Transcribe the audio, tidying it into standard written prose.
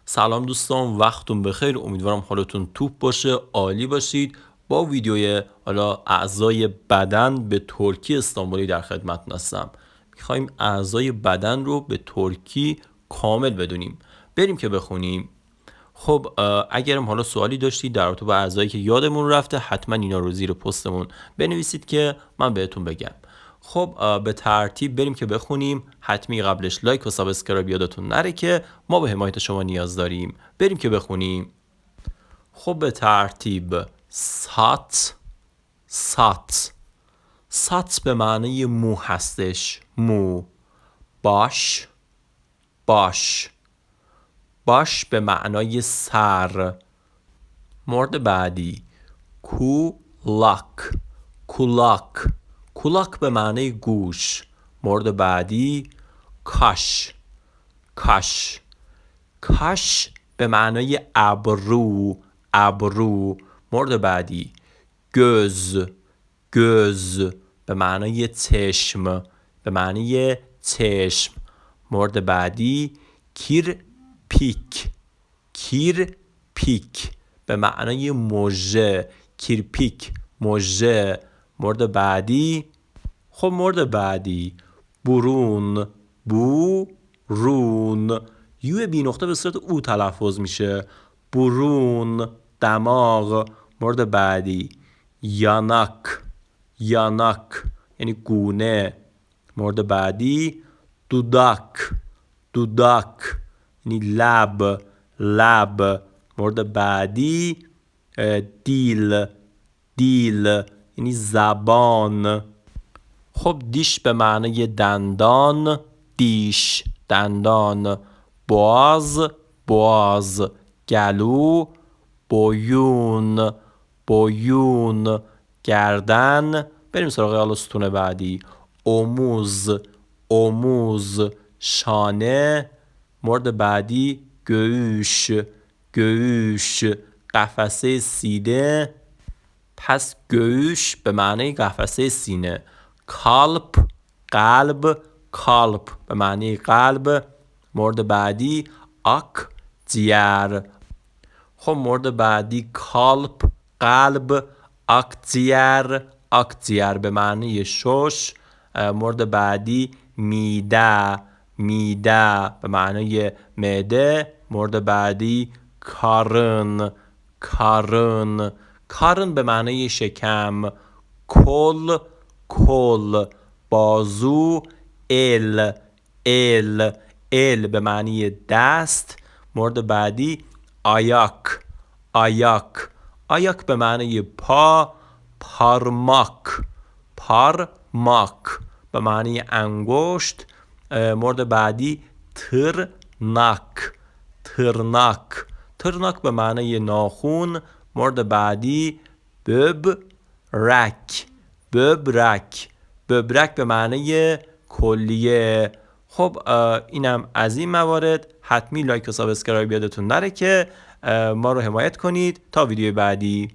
سلام دوستان، وقتتون بخیر. امیدوارم حالتون توپ باشه، عالی باشید. با ویدیوی حالا اعضای بدن به ترکی استانبولی در خدمتتون هستم. میخوایم اعضای بدن رو به ترکی کامل بدونیم. بریم که بخونیم. خب اگرم حالا سوالی داشتید در رابطه با اعضایی که یادمون رفته، حتما اینا رو زیر پستمون بنویسید که من بهتون بگم. خب به ترتیب بریم که بخونیم. حتمی قبلش لایک و سابسکرایب یادتون نره که ما به حمایت شما نیاز داریم. بریم که بخونیم. خب به ترتیب سات سات به معنی مو هستش. مو. باش باش به معنای سر. مورد بعدی کولاک کولاک به معنای گوش. مورد بعدی کاش به معنای ابرو. مورد بعدی göz به معنای چشم. مورد بعدی کیرپیک به معنای مژه. مژه. مورد بعدی برون یو بی نقطه به صورت او تلفظ میشه. برون، دماغ. مورد بعدی یاناک یعنی گونه. مورد بعدی دوداک یعنی لب. مورد بعدی دیل یعنی زبان. خب دیش به معنی دندان. دندان. باز گلو. بویون گردن. بریم سراغ حالا ستون بعدی. اموز شانه. مورد بعدی گوش قفسه سینه. پس گوش به معنی قفسه سینه. قلب به معنی قلب. مورد بعدی akciğer. خب مورد بعدی قلب akciğer به معنی شش. مورد بعدی میده به معنی معده. مورد بعدی کارن به معنی شکم. کل بازو. ال به معنی دست. مورد بعدی آیاک به معنی پا. پارماک به معنی انگشت. مورد بعدی ترناک به معنی ناخن. مورد بعدی ببرک به معنی کلیه. خب اینم از این موارد. حتمی لایک و سابسکرایب یادتون نره که ما رو حمایت کنید. تا ویدیو بعدی.